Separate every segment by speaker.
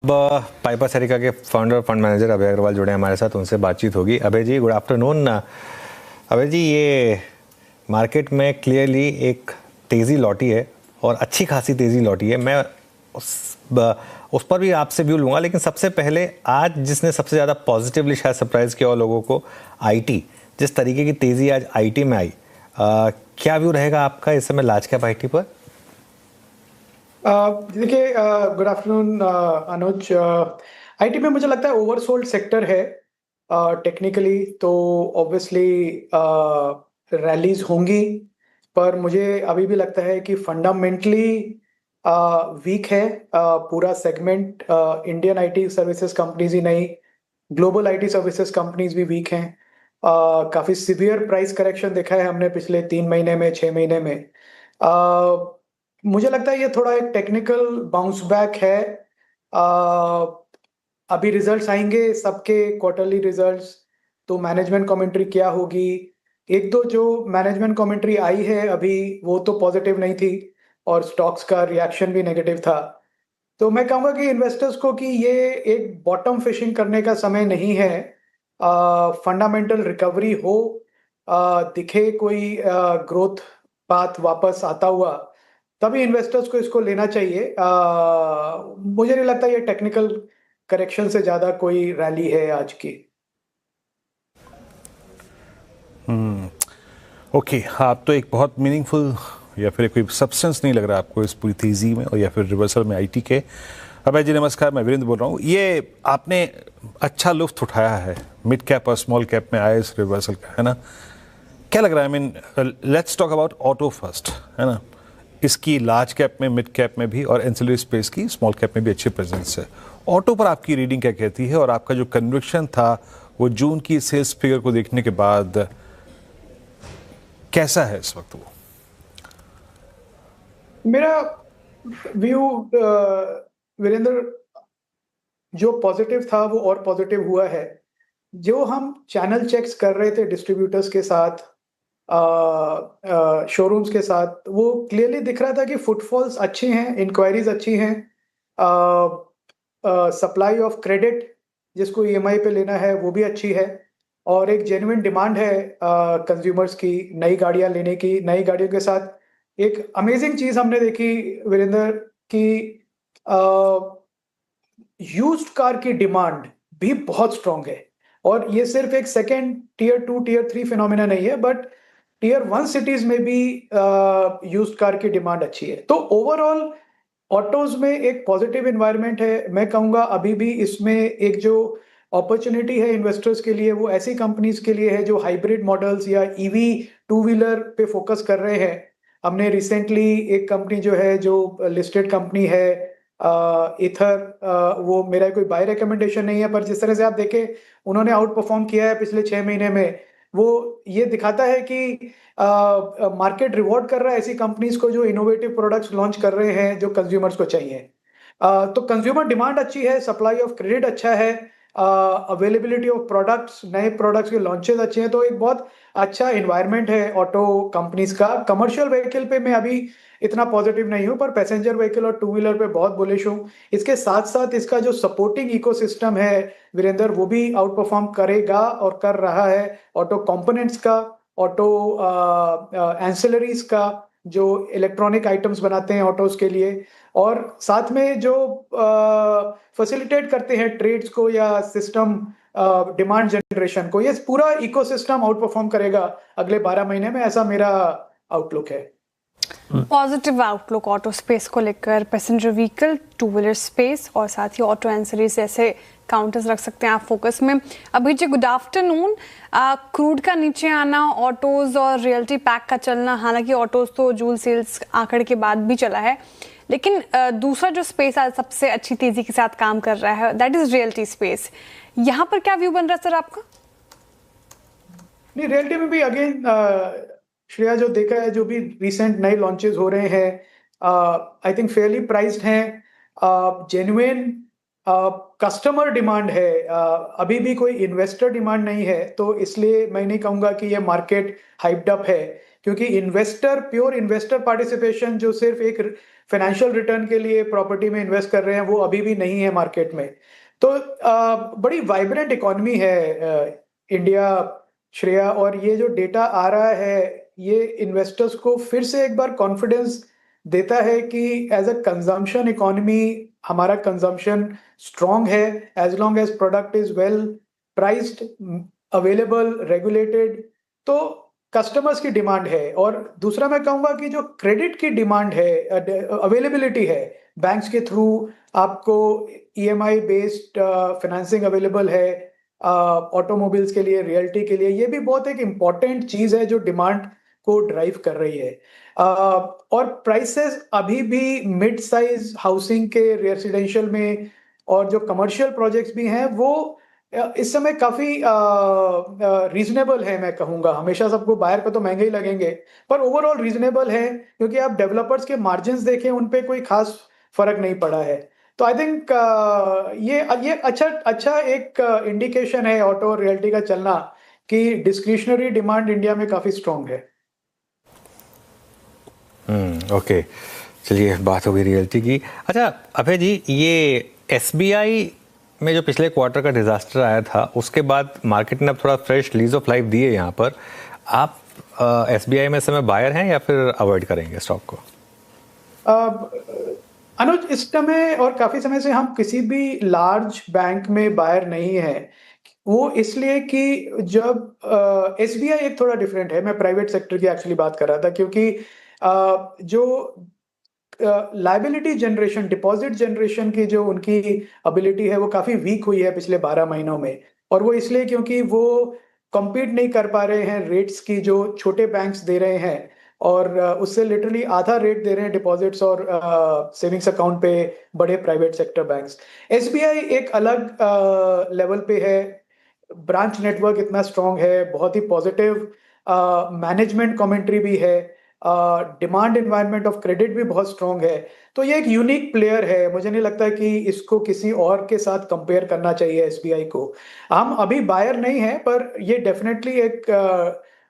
Speaker 1: Piper Sarika के founder fund manager अभय अग्रवाल जुड़े हैं हमारे साथ, उनसे बातचीत होगी। अभय जी, गुड आफ्टरनून। अभय जी, ये मार्केट में क्लियरली एक तेज़ी लौटी है और अच्छी खासी तेज़ी लौटी है। मैं उस पर भी आपसे व्यू लूँगा, लेकिन सबसे पहले आज जिसने सबसे ज़्यादा पॉजिटिवली शायद सरप्राइज़ किया और लोगों को, आईटी, जिस तरीके की तेज़ी आज आईटी में आई, क्या व्यू रहेगा आपका इस समय लार्ज कैप आईटी पर?
Speaker 2: देखिए, गुड आफ्टरनून अनुज। आईटी में मुझे लगता है ओवरसोल्ड सेक्टर है टेक्निकली, तो ऑब्वियसली रैलीज होंगी, पर मुझे अभी भी लगता है कि फंडामेंटली वीक है पूरा segment. Indian IT services companies ही नहीं, ग्लोबल आईटी सर्विसेज कंपनीज भी वीक हैं। काफ़ी सिवियर प्राइस करेक्शन देखा है हमने पिछले 3 महीने में, 6 महीने में। मुझे लगता है ये थोड़ा एक टेक्निकल बाउंस बैक है। अभी रिजल्ट्स आएंगे सबके, क्वार्टरली रिजल्ट्स, तो मैनेजमेंट कमेंट्री क्या होगी। एक दो जो मैनेजमेंट कमेंट्री आई है अभी, वो तो पॉजिटिव नहीं थी और स्टॉक्स का रिएक्शन भी नेगेटिव था। तो मैं कहूँगा कि इन्वेस्टर्स को कि ये एक बॉटम फिशिंग करने का समय नहीं है। फंडामेंटल रिकवरी हो, दिखे कोई ग्रोथ पाथ वापस आता हुआ, तभी इन्वेस्टर्स को इसको लेना चाहिए। मुझे नहीं लगता ये टेक्निकल करेक्शन से ज़्यादा कोई रैली है आज की।
Speaker 3: ओके, आप तो एक बहुत मीनिंगफुल या फिर कोई सब्सटेंस नहीं लग रहा आपको इस पूरी तेज़ी में और या फिर रिवर्सल में आईटी के। अभय जी नमस्कार, मैं वीरेंद्र बोल रहा हूँ। ये आपने अच्छा लुत्फ उठाया है मिड कैप और स्मॉल कैप में आए इस रिवर्सल का, है ना? क्या लग रहा है? I mean let's talk about auto first, है ना? इसकी लार्ज कैप में, मिड कैप में भी और एंसिलरी स्पेस की स्मॉल कैप में भी अच्छी प्रेजेंस है। ऑटो पर आपकी रीडिंग क्या कहती है और आपका जो कन्विक्शन था वो जून की सेल्स फिगर को देखने के बाद कैसा है इस वक्त? वो
Speaker 2: मेरा व्यू वीरेंद्र, जो पॉजिटिव था वो और पॉजिटिव हुआ है। जो हम चैनल चेक्स कर रहे थे डिस्ट्रीब्यूटर्स के साथ, शोरूम्स के साथ, वो क्लियरली दिख रहा था कि फुटफॉल्स अच्छी हैं, इंक्वायरीज अच्छी हैं। सप्लाई ऑफ क्रेडिट जिसको ईएमआई पे लेना है वो भी अच्छी है, और एक जेन्युइन डिमांड है कंज्यूमर्स की नई गाड़ियां लेने की। नई गाड़ियों के साथ एक अमेजिंग चीज हमने देखी वीरेंद्र की, यूज्ड कार की डिमांड भी बहुत स्ट्रांग है। और ये सिर्फ एक सेकेंड टीयर 2 टीयर 3 फिनोमिना नहीं है, बट टीयर 1 सिटीज में भी यूज्ड कार की डिमांड अच्छी है। तो ओवरऑल ऑटोज में एक पॉजिटिव एनवायरनमेंट है। मैं कहूंगा अभी भी इसमें एक जो अपॉर्चुनिटी है इन्वेस्टर्स के लिए, वो ऐसी कंपनीज के लिए है जो हाइब्रिड मॉडल्स या ईवी टू व्हीलर पे फोकस कर रहे हैं। हमने रिसेंटली एक कंपनी जो है, जो लिस्टेड कंपनी है, इथर, वो मेरा कोई बाय रिकमेंडेशन नहीं है, पर जिस तरह से आप देखें उन्होंने आउट परफॉर्म किया है पिछले 6 महीने में, वो ये दिखाता है कि मार्केट रिवॉर्ड कर रहा है ऐसी कंपनीज को जो इनोवेटिव प्रोडक्ट्स लॉन्च कर रहे हैं जो कंज्यूमर्स को चाहिए। तो कंज्यूमर डिमांड अच्छी है, सप्लाई ऑफ क्रेडिट अच्छा है, अवेलेबिलिटी ऑफ प्रोडक्ट्स, नए प्रोडक्ट्स के लॉन्चेस अच्छे हैं। तो एक बहुत अच्छा इन्वायरमेंट है ऑटो कंपनीज का। कमर्शियल व्हीकल पे मैं अभी इतना पॉजिटिव नहीं हूं, पर पैसेंजर व्हीकल और टू व्हीलर पे बहुत बुलिश हूं। इसके साथ साथ इसका जो सपोर्टिंग इकोसिस्टम है वीरेंद्र, वो भी आउट परफॉर्म करेगा और कर रहा है। ऑटो कंपोनेंट्स का, ऑटो एंसिलरीज का, जो इलेक्ट्रॉनिक आइटम्स बनाते हैं ऑटोज के लिए, और साथ में जो फैसिलिटेट करते हैं ट्रेड्स को या सिस्टम डिमांड जनरेशन को, ये पूरा इकोसिस्टम आउट परफॉर्म करेगा अगले 12 महीने में, ऐसा मेरा आउटलुक है।
Speaker 4: पॉजिटिव आउटलुक ऑटो स्पेस को लेकर, passenger vehicle, two wheeler space और साथ ही ऑटो एंसरीज ऐसे काउंटर्स रख सकते हैं आप फोकस में। अभी जी गुड आफ्टरनून। क्रूड का नीचे आना, ऑटोज और रियल्टी पैक का चलना, हालांकि ऑटोज तो जूल सेल्स आंकड़े के बाद भी चला है, लेकिन दूसरा जो स्पेस आज सबसे अच्छी तेजी के साथ काम कर रहा है, दैट इज रियल्टी स्पेस। यहाँ पर क्या व्यू बन रहा है सर आपका?
Speaker 2: नहीं, रियल्टी में भी अगेन श्रेया, जो देखा है, जो भी रिसेंट नए लॉन्चेस हो रहे हैं, आई थिंक फेयरली प्राइस्ड हैं, जेन्युइन कस्टमर डिमांड है। अभी भी कोई इन्वेस्टर डिमांड नहीं है, तो इसलिए मैं नहीं कहूंगा कि ये मार्केट हाइप्ड अप है, क्योंकि इन्वेस्टर, प्योर इन्वेस्टर पार्टिसिपेशन जो सिर्फ एक फाइनेंशियल रिटर्न के लिए प्रॉपर्टी में इन्वेस्ट कर रहे हैं वो अभी भी नहीं है मार्केट में। तो बड़ी वाइब्रेंट इकोनॉमी है इंडिया, श्रेया, और ये जो डेटा आ रहा है ये इन्वेस्टर्स को फिर से एक बार कॉन्फिडेंस देता है कि एज अ कंजम्पशन इकोनॉमी हमारा कंजम्पशन स्ट्रांग है as long as product is well priced, available, regulated. तो कस्टमर्स की डिमांड है। और दूसरा मैं कहूंगा कि जो क्रेडिट की डिमांड है, अवेलेबिलिटी है, बैंक्स के थ्रू आपको ईएमआई बेस्ड फाइनेंसिंग अवेलेबल है ऑटोमोबाइल्स के लिए, रियल्टी के लिए, ये भी बहुत एक इम्पॉर्टेंट चीज है जो डिमांड को ड्राइव कर रही है। और प्राइसेस अभी भी मिड साइज हाउसिंग के रेसिडेंशियल में और जो कमर्शियल प्रोजेक्ट्स भी हैं वो इस समय काफी रीजनेबल है। मैं कहूंगा हमेशा सबको बायर पे तो महंगे ही लगेंगे, पर ओवरऑल रीजनेबल है क्योंकि आप डेवलपर्स के मार्जिन्स देखें उन पे कोई खास फर्क नहीं पड़ा है। तो आई थिंक ये अच्छा एक इंडिकेशन है ऑटो और रियल्टी का चलना कि डिस्क्रिशनरी डिमांड इंडिया में काफी स्ट्रांग है।
Speaker 1: ओके, चलिए बात हो गई रियल्टी की। अच्छा अभय जी, ये एसबीआई में जो पिछले क्वार्टर का डिजास्टर आया था उसके बाद मार्केट ने अब थोड़ा फ्रेश लीज ऑफ लाइफ दी है यहाँ पर। आप एसबीआई में समय बायर हैं या फिर अवॉइड करेंगे स्टॉक को?
Speaker 2: अनुज, इस समय और काफी समय से हम किसी भी लार्ज बैंक में बायर नहीं है। वो इसलिए कि जब एसबीआई एक थोड़ा डिफरेंट है, मैं प्राइवेट सेक्टर की एक्चुअली बात कर रहा था, क्योंकि जो लाइबिलिटी जनरेशन, डिपॉजिट जनरेशन की जो उनकी एबिलिटी है वो काफी वीक हुई है पिछले 12 महीनों में। और वो इसलिए क्योंकि वो कम्पीट नहीं कर पा रहे हैं रेट्स की जो छोटे बैंक्स दे रहे हैं, और उससे लिटरली आधा रेट दे रहे हैं डिपॉजिट्स और सेविंग्स अकाउंट पे बड़े प्राइवेट सेक्टर बैंक्स। एसबीआई एक अलग लेवल पे है, ब्रांच नेटवर्क इतना स्ट्रांग है, बहुत ही पॉजिटिव मैनेजमेंट कमेंट्री भी है, डिमांड एनवायरनमेंट ऑफ क्रेडिट भी बहुत स्ट्रांग है। तो ये एक यूनिक प्लेयर है, मुझे नहीं लगता कि इसको किसी और के साथ कंपेयर करना चाहिए एसबीआई को। हम अभी बायर नहीं है, पर ये डेफिनेटली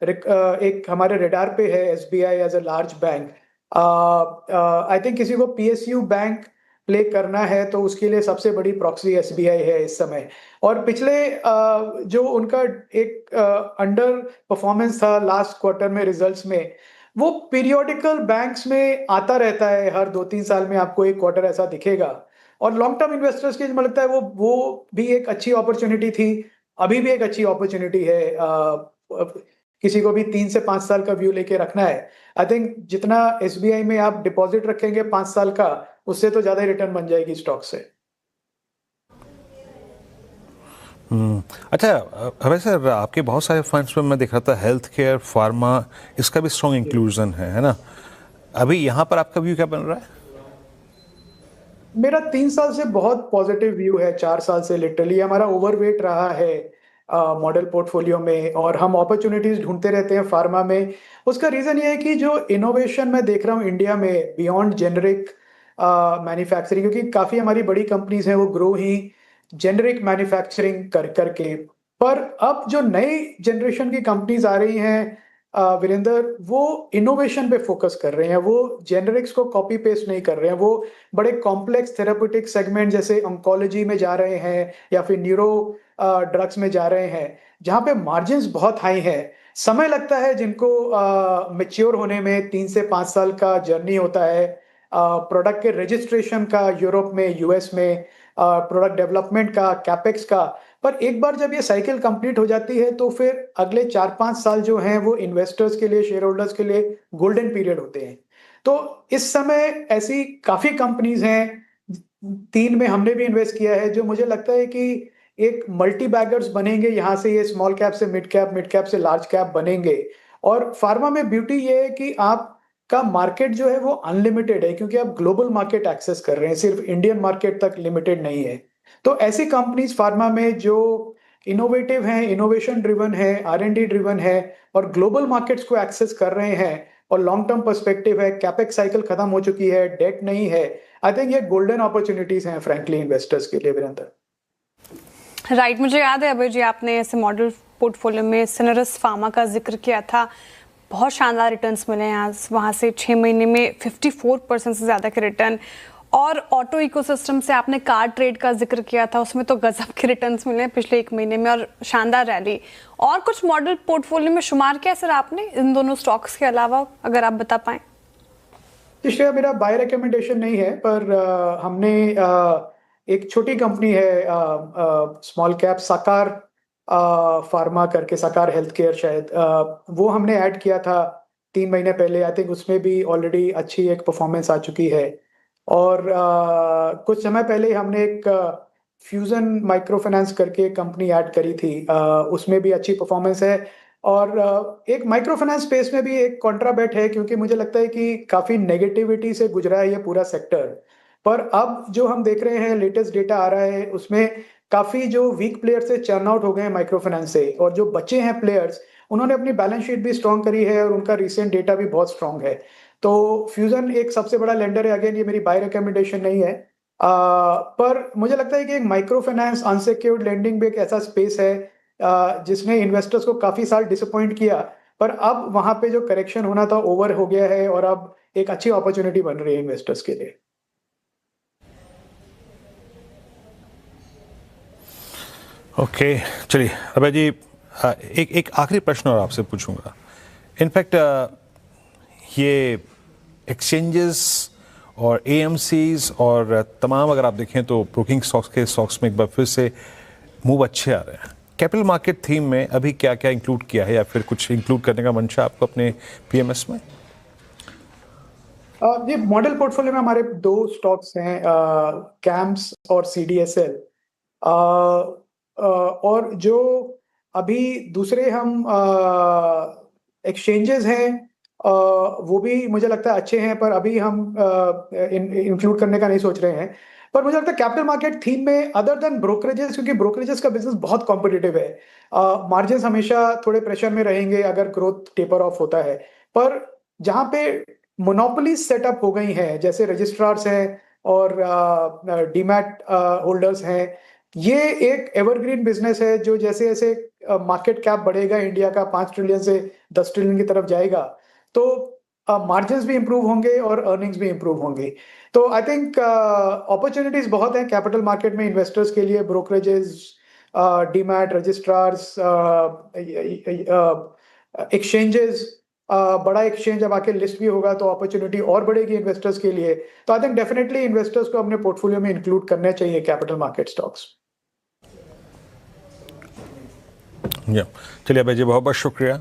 Speaker 2: एक हमारे रेडार पे है SBI as a large bank. I think किसी को पीएसयू बैंक प्ले करना है तो उसके लिए सबसे बड़ी प्रॉक्सी एसबीआई है इस समय। और पिछले जो उनका एक अंडर परफॉर्मेंस था लास्ट क्वार्टर में रिजल्ट्स में, वो पीरियोडिकल बैंक्स में आता रहता है, हर 2-3 साल में आपको एक क्वार्टर ऐसा दिखेगा। और लॉन्ग टर्म इन्वेस्टर्स के लिए मुझे लगता है वो भी एक अच्छी अपॉर्चुनिटी थी, अभी भी एक अच्छी अपॉर्चुनिटी है। किसी को भी 3 से 5 साल का व्यू लेके रखना है, आई थिंक जितना एसबीआई में आप डिपॉजिट रखेंगे 5 साल का, उससे तो ज्यादा रिटर्न बन जाएगी स्टॉक से।
Speaker 3: अच्छा अभय सर, आपके बहुत सारे फंड्स में मैं देख रहा था हेल्थ केयर, फार्मा, इसका भी स्ट्रॉन्ग इंक्लूजन है ना? अभी यहाँ पर आपका व्यू क्या बन रहा है?
Speaker 2: मेरा 3 साल से बहुत पॉजिटिव व्यू है, 4 साल से लिटरली हमारा ओवरवेट रहा है मॉडल पोर्टफोलियो में, और हम अपॉर्चुनिटीज ढूंढते रहते हैं फार्मा में। उसका रीजन ये है कि जो इनोवेशन मैं देख रहा हूँ इंडिया में बियॉन्ड जेनरिक मैन्युफैक्चरिंग, क्योंकि काफी हमारी बड़ी कंपनीज हैं वो ग्रो ही जेनरिक मैन्युफैक्चरिंग करके। पर अब जो नई जनरेशन की कंपनीज आ रही हैं वीरेंद्र, वो इनोवेशन पे फोकस कर रहे हैं, वो जेनरिक्स को कॉपी पेस्ट नहीं कर रहे हैं, वो बड़े कॉम्प्लेक्स थेराप्यूटिक सेगमेंट जैसे ऑन्कोलॉजी में जा रहे हैं या फिर न्यूरो ड्रग्स में जा रहे हैं, जहां पे मार्जिन्स बहुत हाई है। समय लगता है जिनको मैच्योर होने में, 3 से 5 साल का जर्नी होता है प्रोडक्ट के रजिस्ट्रेशन का यूरोप में, यूएस में, प्रोडक्ट डेवलपमेंट का, कैपेक्स का। पर एक बार जब ये साइकिल कंप्लीट हो जाती है तो फिर अगले 4-5 साल जो हैं वो इन्वेस्टर्स के लिए, शेयर होल्डर्स के लिए गोल्डन पीरियड होते हैं। तो इस समय ऐसी काफी कंपनीज हैं, 3 में हमने भी इन्वेस्ट किया है, जो मुझे लगता है कि एक मल्टी बैगर्स बनेंगे यहाँ से, ये स्मॉल कैप से मिड कैप से लार्ज कैप बनेंगे। और फार्मा में ब्यूटी ये है कि आप का मार्केट जो है वो अनलिमिटेड है, क्योंकि आप ग्लोबल मार्केट एक्सेस कर रहे हैं, सिर्फ इंडियन मार्केट तक लिमिटेड नहीं है। तो ऐसी कंपनीज फार्मा में जो इनोवेटिव हैं, इनोवेशन ड्रिवन है, R&D ड्रिवन है, और ग्लोबल मार्केट्स को एक्सेस कर रहे हैं, और लॉन्ग टर्म पर्सपेक्टिव है, कैपेक्स साइकिल खत्म हो चुकी है, डेट नहीं है, आई थिंक ये गोल्डन अपॉर्चुनिटीज हैं फ्रैंकली इन्वेस्टर्स के लिए वीरेंद्र।
Speaker 4: राइट, मुझे याद है अभय जी आपने ऐसे मॉडल पोर्टफोलियो में सिनरस फार्मा का जिक्र किया था। बहुत शानदार रिटर्न्स मिले हैं आज वहाँ से 6 महीने में 54% से ज़्यादा के रिटर्न। और ऑटो इकोसिस्टम से आपने कार ट्रेड का जिक्र किया था, उसमें तो गजब के रिटर्न्स मिले हैं पिछले 1 महीने में और शानदार रैली। और कुछ मॉडल पोर्टफोलियो में शुमार किया सर आपने इन दोनों स्टॉक्स के अलावा, अगर आप बता पाएं?
Speaker 2: इसलिए मेरा बाय रिकमेंडेशन नहीं है, पर हमने एक छोटी कंपनी है स्मॉल कैप साकार फार्मा करके, साकार हेल्थ केयर शायद, वो हमने ऐड किया था 3 महीने पहले। आई थिंक उसमें भी ऑलरेडी अच्छी एक परफॉर्मेंस आ चुकी है। और कुछ समय पहले हमने एक फ्यूजन माइक्रो फाइनेंस करके कंपनी ऐड करी थी, उसमें भी अच्छी परफॉर्मेंस है। और एक माइक्रो फाइनेंस स्पेस में भी एक कॉन्ट्रा बेट है, क्योंकि मुझे लगता है कि काफी नेगेटिविटी से गुजरा है ये पूरा सेक्टर। पर अब जो हम देख रहे हैं, लेटेस्ट डेटा आ रहा है, उसमें काफी जो वीक प्लेयर से चर्न आउट हो गए हैं माइक्रो फाइनेंस से, और जो बचे हैं प्लेयर्स उन्होंने अपनी बैलेंस शीट भी स्ट्रॉन्ग करी है और उनका रिसेंट डेटा भी बहुत स्ट्रॉन्ग है। तो फ्यूजन एक सबसे बड़ा लेंडर है। अगेन, ये मेरी बाय रिकमेंडेशन नहीं है, पर मुझे लगता है कि एक माइक्रो फाइनेंस अनसिक्योर्ड लेंडिंग भी एक ऐसा स्पेस है जिसने इन्वेस्टर्स को काफी साल डिसअपॉइंट किया, पर अब वहां पे जो करेक्शन होना था ओवर हो गया है और अब एक अच्छी अपॉर्चुनिटी बन रही है इन्वेस्टर्स के लिए।
Speaker 3: ओके, चलिए अभय जी, एक आखिरी प्रश्न और आपसे पूछूंगा। इनफैक्ट ये एक्सचेंजेस और एएमसीज और तमाम, अगर आप देखें तो ब्रोकिंग स्टॉक्स में एक बार फिर से मूव अच्छे आ रहे हैं। कैपिटल मार्केट थीम में अभी क्या क्या इंक्लूड किया है, या फिर कुछ इंक्लूड करने का मंशा आपको अपने पीएमएस में?
Speaker 2: ये मॉडल पोर्टफोलियो में हमारे 2 स्टॉक्स हैं, कैम्स और सीडीएसएल। और जो अभी दूसरे हम एक्सचेंजेस हैं, वो भी मुझे लगता है अच्छे हैं, पर अभी हम इंक्लूड करने का नहीं सोच रहे हैं। पर मुझे लगता है कैपिटल मार्केट थीम में अदर देन ब्रोकरेजेस, क्योंकि ब्रोकरेजेस का बिजनेस बहुत कॉम्पिटिटिव है, मार्जिन हमेशा थोड़े प्रेशर में रहेंगे अगर ग्रोथ टेपर ऑफ होता है। पर जहां पे मोनोपोली सेटअप हो गई हैं, जैसे रजिस्ट्रार्स हैं और डीमैट होल्डर्स हैं, ये एक एवरग्रीन बिजनेस है जो जैसे जैसे मार्केट कैप बढ़ेगा इंडिया का 5 ट्रिलियन से 10 ट्रिलियन की तरफ जाएगा, तो मार्जिन्स भी इंप्रूव होंगे और अर्निंग्स भी इंप्रूव होंगी। तो आई थिंक अपॉर्चुनिटीज बहुत हैं कैपिटल मार्केट में इन्वेस्टर्स के लिए। ब्रोकरेजेस, डीमैट, रजिस्ट्रार्स, एक्सचेंजेस, बड़ा एक्सचेंज अब आके लिस्ट भी होगा तो अपॉर्चुनिटी और बढ़ेगी इन्वेस्टर्स के लिए। तो आई थिंक डेफिनेटली इन्वेस्टर्स को अपने पोर्टफोलियो में इंक्लूड करने चाहिए कैपिटल मार्केट स्टॉक्स।
Speaker 3: चलिए अभय जी, बहुत बहुत शुक्रिया।